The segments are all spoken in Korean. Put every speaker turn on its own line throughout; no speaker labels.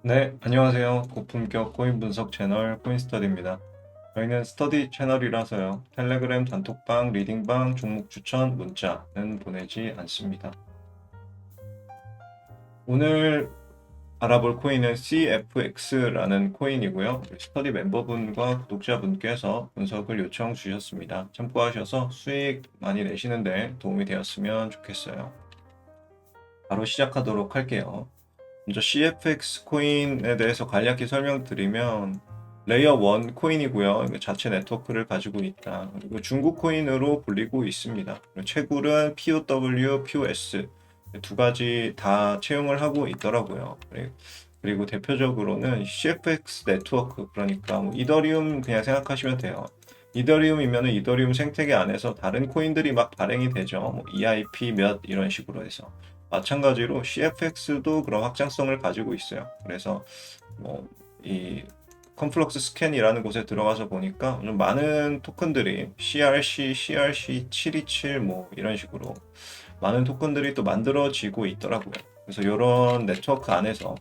네, 안녕하세요. 고품격 코인 분석 채널 코인스터디입니다. 저희는 스터디 채널이라서요. 텔레그램 단톡방, 리딩방, 종목 추천, 문자는 보내지 않습니다. 오늘 알아볼 코인은 CFX라는 코인이고요. 우리 스터디 멤버분과 구독자분께서 분석을 요청 주셨습니다. 참고하셔서 수익 많이 내시는데 도움이 되었으면 좋겠어요. 바로 시작하도록 할게요. 먼저 CFX 코인에 대해서 간략히 설명드리면 레이어 1 코인이고요. 자체 네트워크를 가지고 있다. 그리고 중국 코인으로 불리고 있습니다. 채굴은 POW, POS 두 가지 다 채용을 하고 있더라고요. 그리고 대표적으로는 CFX 네트워크, 그러니까 뭐 이더리움 그냥 생각하시면 돼요. 이더리움이면 이더리움 생태계 안에서 다른 코인들이 막 발행이 되죠. 뭐 EIP 몇 이런 식으로 해서. 마찬가지로 CFX도 그런 확장성을 가지고 있어요. 그래서 이 컴플럭스 스캔이라는 곳에 들어가서 보니까 좀 많은 토큰들이 CRC 727 뭐 이런 식으로 많은 토큰들이 또 만들어지고 있더라고요. 그래서 이런 네트워크 안에서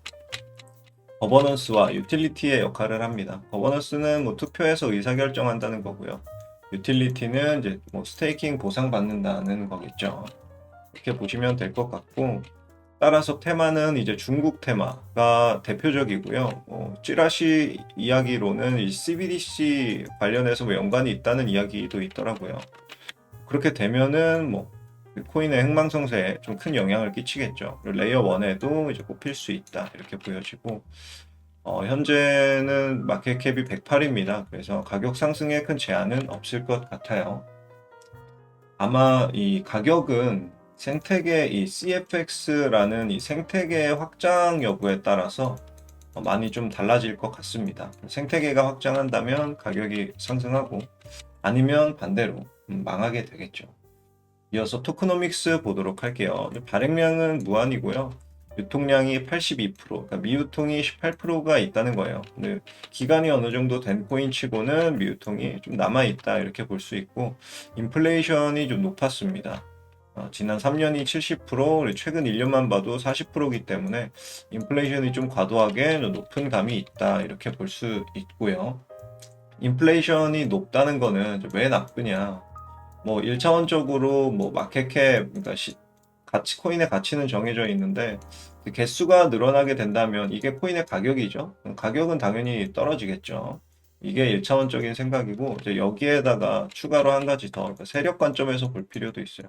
거버넌스와 유틸리티의 역할을 합니다. 거버넌스는 뭐 투표해서 의사결정한다는 거고요. 유틸리티는 이제 뭐 스테이킹 보상받는다는 거겠죠. 이렇게 보시면 될 것 같고, 따라서 테마는 이제 중국 테마가 대표적이고요. 찌라시 이야기로는 이 CBDC 관련해서 뭐 연관이 있다는 이야기도 있더라고요. 그렇게 되면은 뭐 코인의 흥망성쇠에 좀 큰 영향을 끼치겠죠. 그리고 레이어 1에도 이제 꼽힐 수 있다 이렇게 보여지고, 현재는 마켓캡이 108입니다. 그래서 가격 상승에 큰 제한은 없을 것 같아요. 아마 이 가격은 생태계 이 CFX라는 이 생태계 확장 여부에 따라서 많이 좀 달라질 것 같습니다. 생태계가 확장한다면 가격이 상승하고 아니면 반대로 망하게 되겠죠. 이어서 토크노믹스 보도록 할게요. 발행량은 무한이고요. 유통량이 82%, 그러니까 미유통이 18%가 있다는 거예요. 근데 기간이 어느 정도 된 코인 치고는 미유통이 좀 남아있다 이렇게 볼 수 있고, 인플레이션이 좀 높았습니다. 지난 3년이 70%, 그리고 최근 1년만 봐도 40%이기 때문에 인플레이션이 좀 과도하게 높은 감이 있다 이렇게 볼 수 있고요. 인플레이션이 높다는 거는 왜 나쁘냐? 뭐 1차원적으로 뭐 마켓캡, 그러니까 코인의 가치는 정해져 있는데 개수가 늘어나게 된다면 이게 코인의 가격이죠. 가격은 당연히 떨어지겠죠. 이게 1차원적인 생각이고, 이제 여기에다가 추가로 한 가지 더, 그러니까 세력 관점에서 볼 필요도 있어요.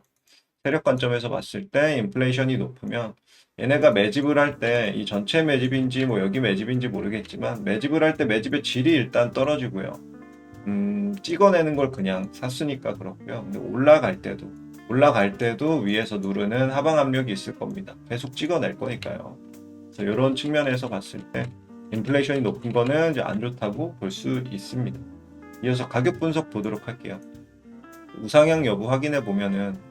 세력 관점에서 봤을 때 인플레이션이 높으면 얘네가 매집을 할 때 이 전체 매집인지 뭐 여기 매집인지 모르겠지만 매집을 할 때 매집의 질이 일단 떨어지고요. 찍어내는 걸 그냥 샀으니까 그렇고요. 근데 올라갈 때도 위에서 누르는 하방 압력이 있을 겁니다. 계속 찍어낼 거니까요. 그래서 이런 측면에서 봤을 때 인플레이션이 높은 거는 이제 안 좋다고 볼 수 있습니다. 이어서 가격 분석 보도록 할게요. 우상향 여부 확인해 보면은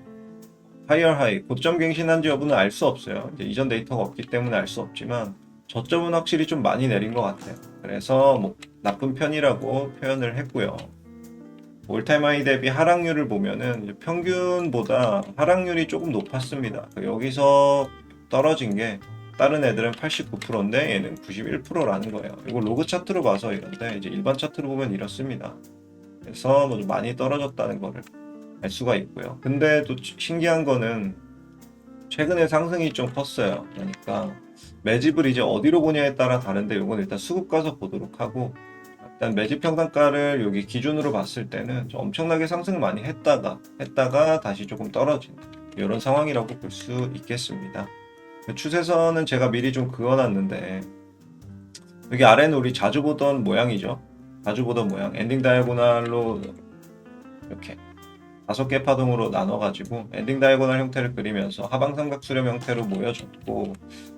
하이어 하이 고점 갱신한지 여부는 알 수 없어요. 이제 이전 데이터가 없기 때문에 알 수 없지만 저점은 확실히 좀 많이 내린 것 같아요. 그래서 뭐 나쁜 편이라고 표현을 했고요. 올타임 하이 대비 하락률을 보면은 평균보다 하락률이 조금 높았습니다. 여기서 떨어진 게 다른 애들은 89%인데 얘는 91%라는 거예요. 이거 로그 차트로 봐서 이런데 이제 일반 차트로 보면 이렇습니다. 그래서 뭐좀 많이 떨어졌다는 거를 알 수가 있고요. 근데 또 신기한 거는 최근에 상승이 좀 컸어요. 그러니까 매집을 이제 어디로 보냐에 따라 다른데 이건 일단 수급 가서 보도록 하고, 일단 매집 평단가를 여기 기준으로 봤을 때는 좀 엄청나게 상승을 많이 했다가 다시 조금 떨어진 이런 상황이라고 볼 수 있겠습니다. 추세선은 제가 미리 좀 그어놨는데 여기 아래는 우리 자주 보던 모양이죠. 자주 보던 모양 엔딩 다이아고날로 이렇게 5개 파동으로 나눠가지고 엔딩 다이아고날 형태를 그리면서 하방 삼각 수렴 형태로 모여졌고,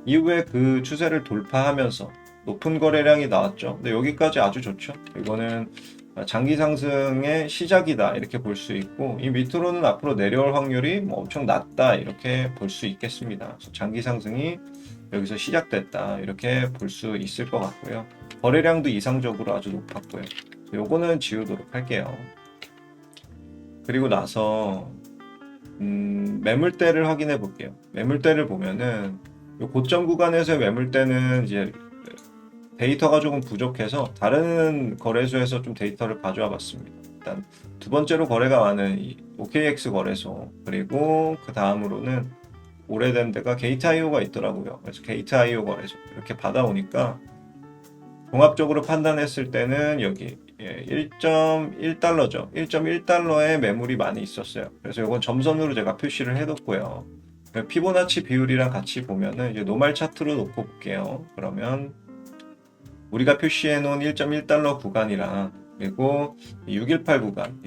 이후에 그 추세를 돌파하면서 높은 거래량이 나왔죠. 근데 여기까지 아주 좋죠. 이거는 장기 상승의 시작이다 이렇게 볼 수 있고, 이 밑으로는 앞으로 내려올 확률이 뭐 엄청 낮다 이렇게 볼 수 있겠습니다. 그래서 장기 상승이 여기서 시작됐다 이렇게 볼 수 있을 것 같고요. 거래량도 이상적으로 아주 높았고요. 요거는 지우도록 할게요. 그리고 나서 매물대를 확인해 볼게요. 매물대를 보면은 요 고점 구간에서의 매물대는 이제 데이터가 조금 부족해서 다른 거래소에서 좀 데이터를 가져와 봤습니다. 일단 두 번째로 거래가 많은 이 OKX 거래소, 그리고 그 다음으로는 오래된 데가 게이트.io가 있더라고요. 그래서 게이트.io 거래소 이렇게 받아오니까 종합적으로 판단했을 때는 여기 1.1달러죠. 1.1달러의 매물이 많이 있었어요. 그래서 이건 점선으로 제가 표시를 해뒀고요. 피보나치 비율이랑 같이 보면은 이제 노말 차트로 놓고 볼게요. 그러면 우리가 표시해 놓은 1.1달러 구간이랑, 그리고 618 구간,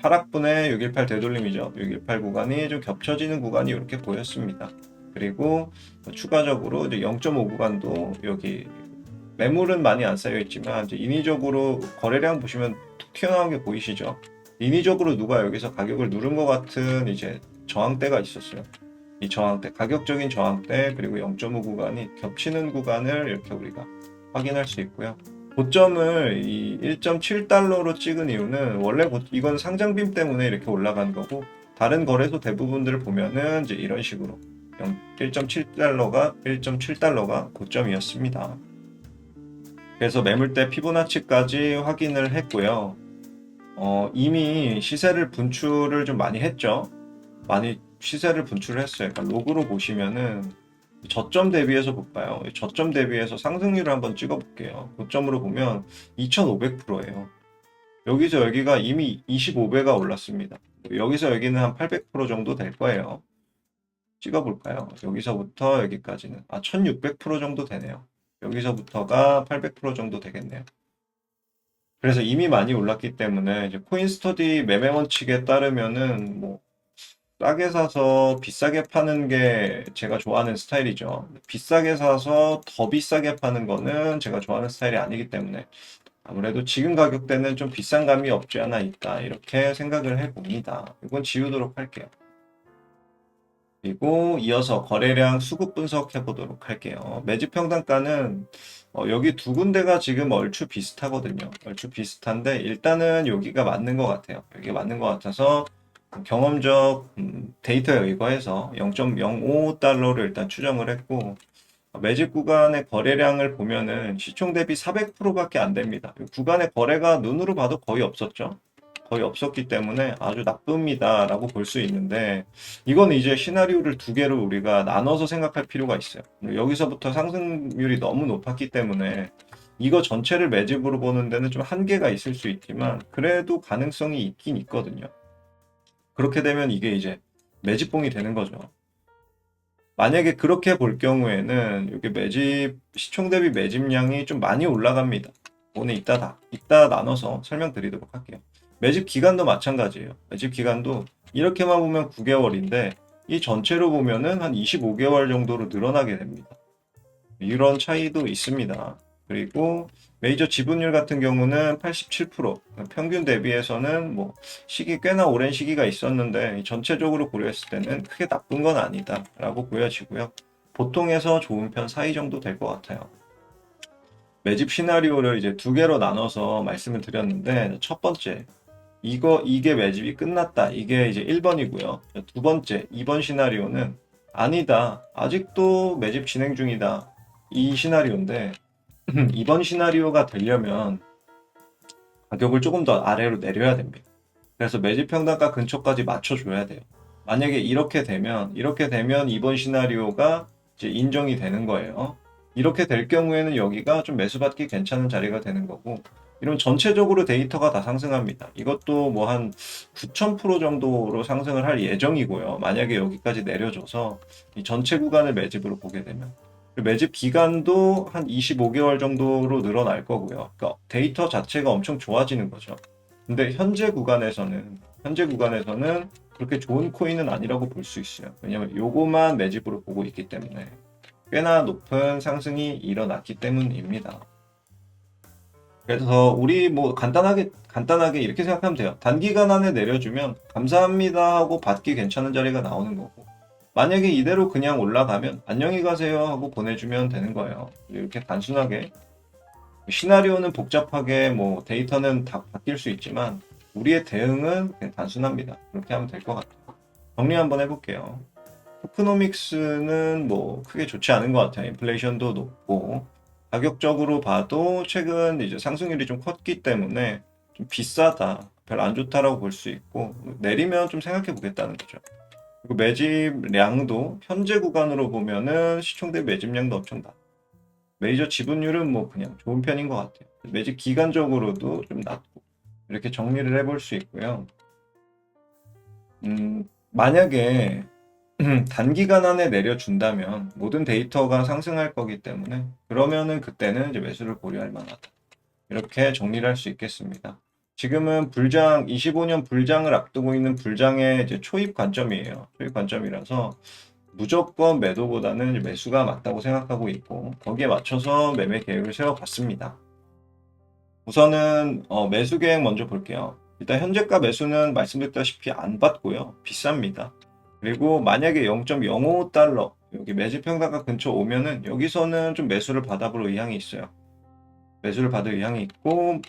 하락분의 618 되돌림이죠. 618 구간이 좀 겹쳐지는 구간이 이렇게 보였습니다. 그리고 추가적으로 이제 0.5 구간도 여기 매물은 많이 안 쌓여 있지만 이제 인위적으로 거래량 보시면 툭 튀어나온 게 보이시죠? 인위적으로 누가 여기서 가격을 누른 것 같은 이제 저항대가 있었어요. 이 저항대, 가격적인 저항대, 그리고 0.5 구간이 겹치는 구간을 이렇게 우리가 확인할 수 있고요. 고점을 이 1.7달러로 찍은 이유는 원래 이건 상장빔 때문에 이렇게 올라간 거고, 다른 거래소 대부분들을 보면은 이제 이런 식으로 1.7달러가 고점이었습니다. 그래서 매물대 피보나치까지 확인을 했고요. 이미 시세를 분출을 좀 많이 했죠. 많이 시세를 분출을 했어요. 그러니까 로그로 보시면은 저점 대비해서 볼까요? 저점 대비해서 상승률을 한번 찍어 볼게요. 고점으로 보면 2500%예요. 여기서 여기가 이미 25배가 올랐습니다. 여기서 여기는 한 800% 정도 될 거예요. 찍어 볼까요? 여기서부터 여기까지는 1600% 정도 되네요. 여기서부터가 800% 정도 되겠네요. 그래서 이미 많이 올랐기 때문에 이제 코인스터디 매매 원칙에 따르면은 뭐 싸게 사서 비싸게 파는 게 제가 좋아하는 스타일이죠. 비싸게 사서 더 비싸게 파는 거는 제가 좋아하는 스타일이 아니기 때문에 아무래도 지금 가격대는 좀 비싼 감이 없지 않아 있다, 이렇게 생각을 해봅니다. 이건 지우도록 할게요. 그리고 이어서 거래량 수급 분석해 보도록 할게요. 매집 평단가는 여기 두 군데가 지금 얼추 비슷하거든요. 얼추 비슷한데 일단은 여기가 맞는 것 같아요. 여기가 맞는 것 같아서 경험적 데이터에 의거해서 0.05달러를 일단 추정을 했고, 매집 구간의 거래량을 보면은 시총 대비 400%밖에 안 됩니다. 구간의 거래가 눈으로 봐도 거의 없었죠. 거의 없었기 때문에 아주 나쁩니다라고 볼 수 있는데, 이건 이제 시나리오를 두 개로 우리가 나눠서 생각할 필요가 있어요. 여기서부터 상승률이 너무 높았기 때문에 이거 전체를 매집으로 보는 데는 좀 한계가 있을 수 있지만 그래도 가능성이 있긴 있거든요. 그렇게 되면 이게 이제 매집봉이 되는 거죠. 만약에 그렇게 볼 경우에는 이게 매집 시총 대비 매집량이 좀 많이 올라갑니다. 오늘 이따 나눠서 설명드리도록 할게요. 매집 기간도 마찬가지예요. 매집 기간도 이렇게만 보면 9개월인데 이 전체로 보면은 한 25개월 정도로 늘어나게 됩니다. 이런 차이도 있습니다. 그리고 메이저 지분율 같은 경우는 87%, 평균 대비해서는 뭐 시기 꽤나 오랜 시기가 있었는데 전체적으로 고려했을 때는 크게 나쁜 건 아니다 라고 보여지고요. 보통에서 좋은 편 사이 정도 될 것 같아요. 매집 시나리오를 이제 두 개로 나눠서 말씀을 드렸는데, 첫 번째, 이게 매집이 끝났다, 이게 이제 1번이고요. 두 번째, 2번 시나리오는 아니다, 아직도 매집 진행 중이다, 이 시나리오인데, 이번 시나리오가 되려면 가격을 조금 더 아래로 내려야 됩니다. 그래서 매집 평단가 근처까지 맞춰줘야 돼요. 만약에 이렇게 되면 이번 시나리오가 이제 인정이 되는 거예요. 이렇게 될 경우에는 여기가 좀 매수받기 괜찮은 자리가 되는 거고, 이런 전체적으로 데이터가 다 상승합니다. 이것도 뭐 한 9,000% 정도로 상승을 할 예정이고요. 만약에 여기까지 내려줘서 이 전체 구간을 매집으로 보게 되면. 매집 기간도 한 25개월 정도로 늘어날 거고요. 그러니까 데이터 자체가 엄청 좋아지는 거죠. 근데 현재 구간에서는 그렇게 좋은 코인은 아니라고 볼 수 있어요. 왜냐면 요거만 매집으로 보고 있기 때문에 꽤나 높은 상승이 일어났기 때문입니다. 그래서 우리 뭐 간단하게 이렇게 생각하면 돼요. 단기간 안에 내려주면 감사합니다 하고 받기 괜찮은 자리가 나오는 거고, 만약에 이대로 그냥 올라가면 안녕히 가세요 하고 보내주면 되는 거예요. 이렇게 단순하게. 시나리오는 복잡하게 뭐 데이터는 다 바뀔 수 있지만 우리의 대응은 그냥 단순합니다. 그렇게 하면 될 것 같아요. 정리 한번 해볼게요. 토크노믹스는 뭐 크게 좋지 않은 것 같아요. 인플레이션도 높고, 가격적으로 봐도 최근 이제 상승률이 좀 컸기 때문에 좀 비싸다, 별로 안 좋다라고 볼 수 있고, 내리면 좀 생각해 보겠다는 거죠. 그리고 매집량도 현재 구간으로 보면은 시총 대비 매집량도 엄청 낮. 메이저 지분율은 뭐 그냥 좋은 편인 것 같아요. 매집 기간적으로도 좀 낮고 이렇게 정리를 해볼 수 있고요. 만약에 단기간 안에 내려준다면 모든 데이터가 상승할 거기 때문에 그러면은 그때는 이제 매수를 고려할 만하다. 이렇게 정리를 할 수 있겠습니다. 지금은 불장 25년 불장을 앞두고 있는 불장의 이제 초입 관점이에요. 초입 관점이라서 무조건 매도보다는 이제 매수가 맞다고 생각하고 있고 거기에 맞춰서 매매 계획을 세워봤습니다. 우선은 매수 계획 먼저 볼게요. 일단 현재가 매수는 말씀드렸다시피 안 받고요. 비쌉니다. 그리고 만약에 0.05달러 여기 매집 평단가 근처 오면은 여기서는 좀 매수를 받아볼 의향이 있어요. 매수를 받을 의향이 있고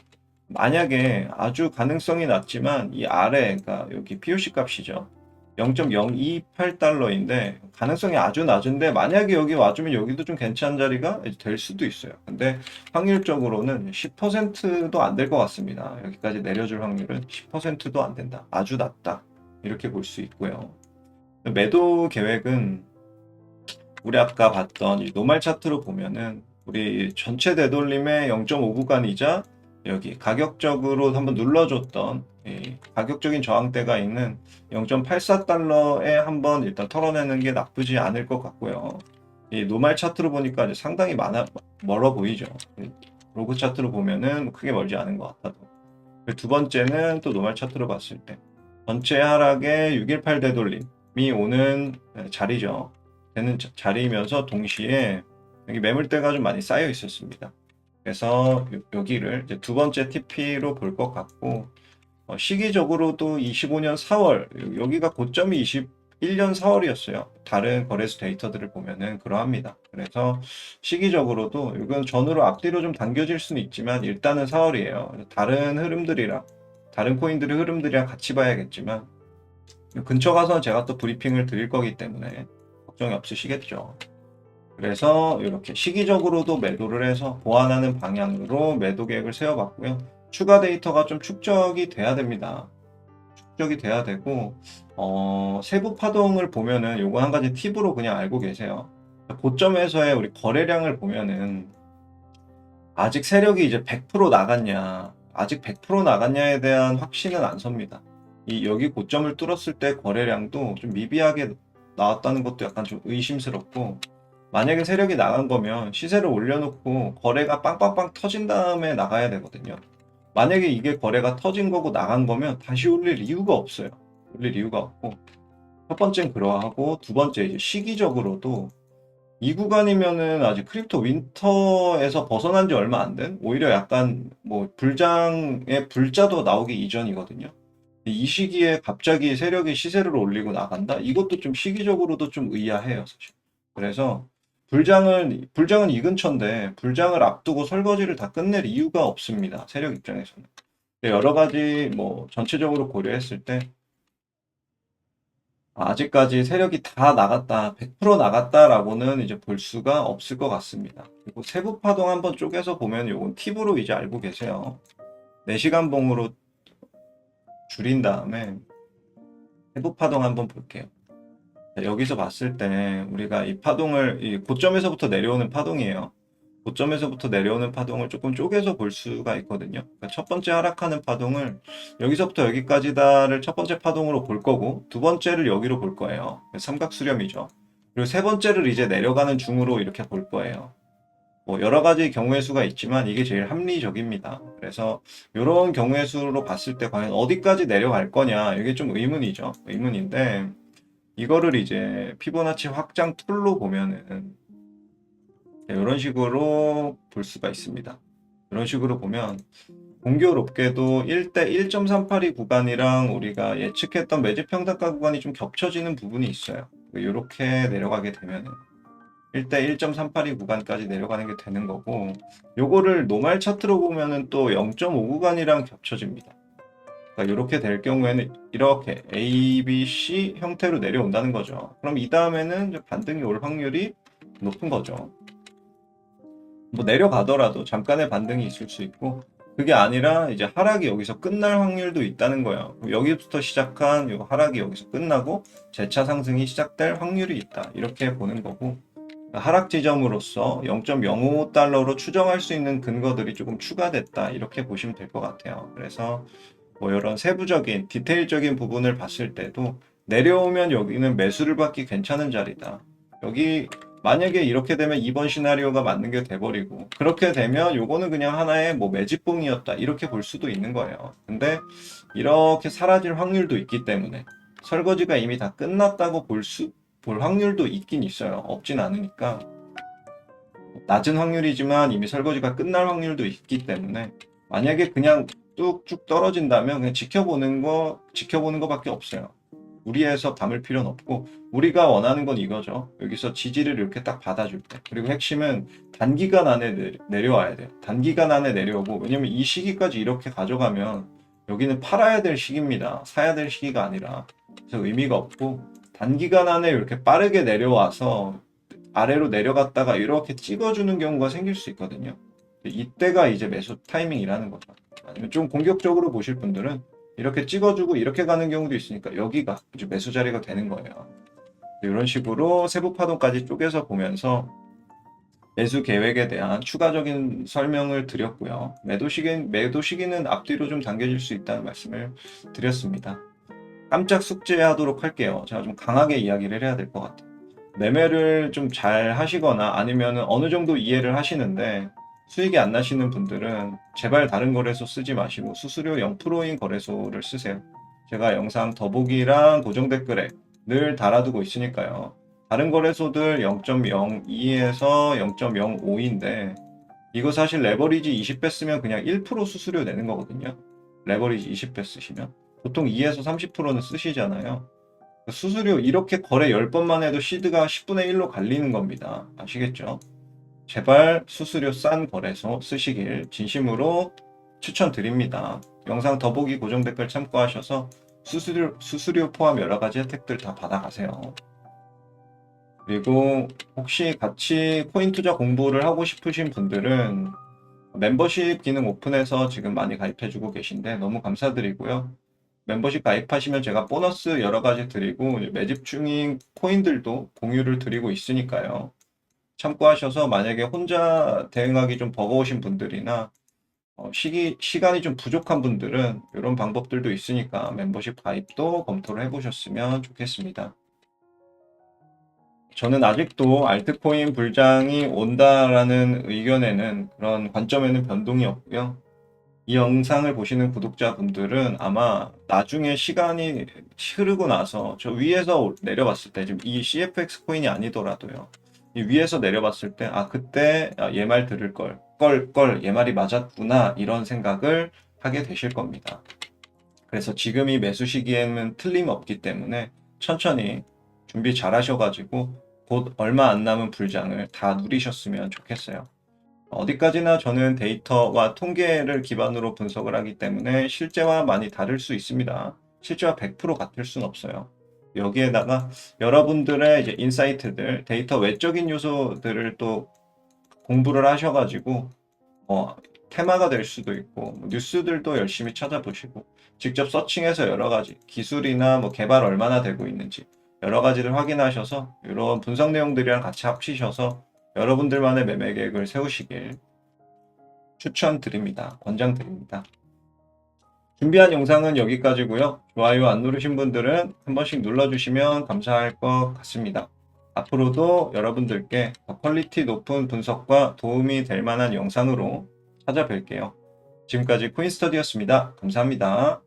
만약에 아주 가능성이 낮지만 이 아래 그러니까 여기 POC 값이죠. 0.028달러인데 가능성이 아주 낮은데 만약에 여기 와주면 여기도 좀 괜찮은 자리가 될 수도 있어요. 근데 확률적으로는 10%도 안 될 것 같습니다. 여기까지 내려줄 확률은 10%도 안 된다. 아주 낮다. 이렇게 볼 수 있고요. 매도 계획은 우리 아까 봤던 이 노말 차트로 보면은 우리 전체 되돌림의 0.5구간이자 여기 가격적으로 한번 눌러줬던 이 가격적인 저항대가 있는 0.84달러에 한번 일단 털어내는 게 나쁘지 않을 것 같고요. 이 노말 차트로 보니까 이제 상당히 멀어 보이죠. 로그 차트로 보면은 크게 멀지 않은 것 같아도. 두 번째는 또 노말 차트로 봤을 때 전체 하락의 618 되돌림이 오는 자리죠. 되는 자리이면서 동시에 여기 매물대가 좀 많이 쌓여 있었습니다. 그래서 여기를 이제 두 번째 TP로 볼 것 같고 시기적으로도 25년 4월 여기가 고점이 21년 4월이었어요. 다른 거래소 데이터들을 보면은 그러합니다. 그래서 시기적으로도 이건 전후로 앞뒤로 좀 당겨질 수는 있지만 일단은 4월이에요. 다른 흐름들이랑 다른 코인들의 흐름들이랑 같이 봐야겠지만 근처 가서 제가 또 브리핑을 드릴 거기 때문에 걱정이 없으시겠죠. 그래서 이렇게 시기적으로도 매도를 해서 보완하는 방향으로 매도 계획을 세워봤고요. 추가 데이터가 좀 축적이 돼야 됩니다. 축적이 돼야 되고 세부 파동을 보면은 요거 한 가지 팁으로 그냥 알고 계세요. 고점에서의 우리 거래량을 보면은 아직 세력이 이제 100% 나갔냐, 아직 100% 나갔냐에 대한 확신은 안 섭니다. 이 여기 고점을 뚫었을 때 거래량도 좀 미비하게 나왔다는 것도 약간 좀 의심스럽고 만약에 세력이 나간 거면 시세를 올려놓고 거래가 빵빵빵 터진 다음에 나가야 되거든요. 만약에 이게 거래가 터진 거고 나간 거면 다시 올릴 이유가 없어요. 올릴 이유가 없고 첫 번째는 그러하고 두 번째 이제 시기적으로도 이 구간이면은 아직 크립토 윈터에서 벗어난 지 얼마 안 된 오히려 약간 뭐 불장의 불자도 나오기 이전이거든요. 이 시기에 갑자기 세력이 시세를 올리고 나간다? 이것도 좀 시기적으로도 좀 의아해요, 사실. 그래서 불장은 이 근처인데 불장을 앞두고 설거지를 다 끝낼 이유가 없습니다. 세력 입장에서는. 여러 가지 뭐 전체적으로 고려했을 때 아직까지 세력이 다 나갔다, 100% 나갔다라고는 이제 볼 수가 없을 것 같습니다. 그리고 세부 파동 한번 쪼개서 보면 요건 팁으로 이제 알고 계세요. 4시간 봉으로 줄인 다음에 세부 파동 한번 볼게요. 여기서 봤을 때 우리가 이 파동을 이 고점에서부터 내려오는 파동이에요. 고점에서부터 내려오는 파동을 조금 쪼개서 볼 수가 있거든요. 그러니까 첫 번째 하락하는 파동을 여기서부터 여기까지다를 첫 번째 파동으로 볼 거고 두 번째를 여기로 볼 거예요. 삼각수렴이죠. 그리고 세 번째를 이제 내려가는 중으로 이렇게 볼 거예요. 뭐 여러 가지 경우의 수가 있지만 이게 제일 합리적입니다. 그래서 이런 경우의 수로 봤을 때 과연 어디까지 내려갈 거냐 이게 좀 의문이죠. 의문인데 이거를 이제 피보나치 확장 툴로 보면은 이런 식으로 볼 수가 있습니다. 이런 식으로 보면 공교롭게도 1대 1.382 구간이랑 우리가 예측했던 매집 평단가 구간이 좀 겹쳐지는 부분이 있어요. 이렇게 내려가게 되면 1대 1.382 구간까지 내려가는 게 되는 거고 요거를 노말 차트로 보면은 또 0.5 구간이랑 겹쳐집니다. 그러니까 이렇게 될 경우에는 이렇게 A, B, C 형태로 내려온다는 거죠. 그럼 이 다음에는 반등이 올 확률이 높은 거죠. 뭐 내려가더라도 잠깐의 반등이 있을 수 있고, 그게 아니라 이제 하락이 여기서 끝날 확률도 있다는 거예요. 여기부터 시작한 이 하락이 여기서 끝나고 재차 상승이 시작될 확률이 있다, 이렇게 보는 거고, 하락 지점으로서 0.05달러로 추정할 수 있는 근거들이 조금 추가됐다, 이렇게 보시면 될 것 같아요. 그래서 뭐 이런 세부적인 디테일적인 부분을 봤을 때도 내려오면 여기는 매수를 받기 괜찮은 자리다. 여기 만약에 이렇게 되면 2번 시나리오가 맞는 게 돼버리고, 그렇게 되면 요거는 그냥 하나의 뭐 매집봉이었다, 이렇게 볼 수도 있는 거예요. 근데 이렇게 사라질 확률도 있기 때문에 설거지가 이미 다 끝났다고 볼 확률도 있긴 있어요. 없진 않으니까. 낮은 확률이지만 이미 설거지가 끝날 확률도 있기 때문에, 만약에 그냥 뚝쭉 떨어진다면 그냥 지켜보는 거밖에 없어요. 무리해서 담을 필요는 없고, 우리가 원하는 건 이거죠. 여기서 지지를 이렇게 딱 받아줄 때. 그리고 핵심은 단기간 안에 내려와야 돼요. 단기간 안에 내려오고, 왜냐면 이 시기까지 이렇게 가져가면 여기는 팔아야 될 시기입니다. 사야 될 시기가 아니라. 그래서 의미가 없고, 단기간 안에 이렇게 빠르게 내려와서 아래로 내려갔다가 이렇게 찍어주는 경우가 생길 수 있거든요. 이때가 이제 매수 타이밍이라는 거죠. 아니면 좀 공격적으로 보실 분들은 이렇게 찍어주고 이렇게 가는 경우도 있으니까 여기가 이제 매수 자리가 되는 거예요. 이런 식으로 세부 파동까지 쪼개서 보면서 매수 계획에 대한 추가적인 설명을 드렸고요. 매도 시기는 앞뒤로 좀 당겨질 수 있다는 말씀을 드렸습니다. 깜짝 숙제하도록 할게요. 제가 좀 강하게 이야기를 해야 될 것 같아요. 매매를 좀 잘 하시거나 아니면 어느 정도 이해를 하시는데 수익이 안 나시는 분들은 제발 다른 거래소 쓰지 마시고 수수료 0%인 거래소를 쓰세요. 제가 영상 더보기랑 고정 댓글에 늘 달아두고 있으니까요. 다른 거래소들 0.02에서 0.05인데 이거 사실 레버리지 20배 쓰면 그냥 1% 수수료 내는 거거든요. 레버리지 20배 쓰시면 보통 2에서 30%는 쓰시잖아요. 수수료 이렇게 거래 10번만 해도 시드가 10분의 1로 갈리는 겁니다. 아시겠죠? 제발 수수료 싼 거래소 쓰시길 진심으로 추천드립니다. 영상 더보기 고정 댓글 참고하셔서 수수료 포함 여러 가지 혜택들 다 받아가세요. 그리고 혹시 같이 코인 투자 공부를 하고 싶으신 분들은 멤버십 기능 오픈해서 지금 많이 가입해주고 계신데 너무 감사드리고요. 멤버십 가입하시면 제가 보너스 여러 가지 드리고 매집 중인 코인들도 공유를 드리고 있으니까요. 참고하셔서 만약에 혼자 대응하기 좀 버거우신 분들이나 시간이 좀 부족한 분들은 이런 방법들도 있으니까 멤버십 가입도 검토를 해보셨으면 좋겠습니다. 저는 아직도 알트코인 불장이 온다라는 의견에는 그런 관점에는 변동이 없고요. 이 영상을 보시는 구독자분들은 아마 나중에 시간이 흐르고 나서 저 위에서 내려봤을 때 지금 이 CFX 코인이 아니더라도요. 이 위에서 내려봤을 때 그때 얘 말 들을 얘 말이 맞았구나, 이런 생각을 하게 되실 겁니다. 그래서 지금 이 매수 시기에는 틀림없기 때문에 천천히 준비 잘 하셔가지고 곧 얼마 안 남은 불장을 다 누리셨으면 좋겠어요. 어디까지나 저는 데이터와 통계를 기반으로 분석을 하기 때문에 실제와 많이 다를 수 있습니다. 실제와 100% 같을 순 없어요. 여기에다가 여러분들의 이제 인사이트들, 데이터 외적인 요소들을 또 공부를 하셔가지고 테마가 될 수도 있고 뉴스들도 열심히 찾아보시고 직접 서칭해서 여러 가지 기술이나 개발 얼마나 되고 있는지 여러 가지를 확인하셔서 이런 분석 내용들이랑 같이 합치셔서 여러분들만의 매매 계획을 세우시길 추천드립니다. 권장드립니다. 준비한 영상은 여기까지고요. 좋아요 안 누르신 분들은 한 번씩 눌러주시면 감사할 것 같습니다. 앞으로도 여러분들께 더 퀄리티 높은 분석과 도움이 될 만한 영상으로 찾아뵐게요. 지금까지 코인스터디였습니다. 감사합니다.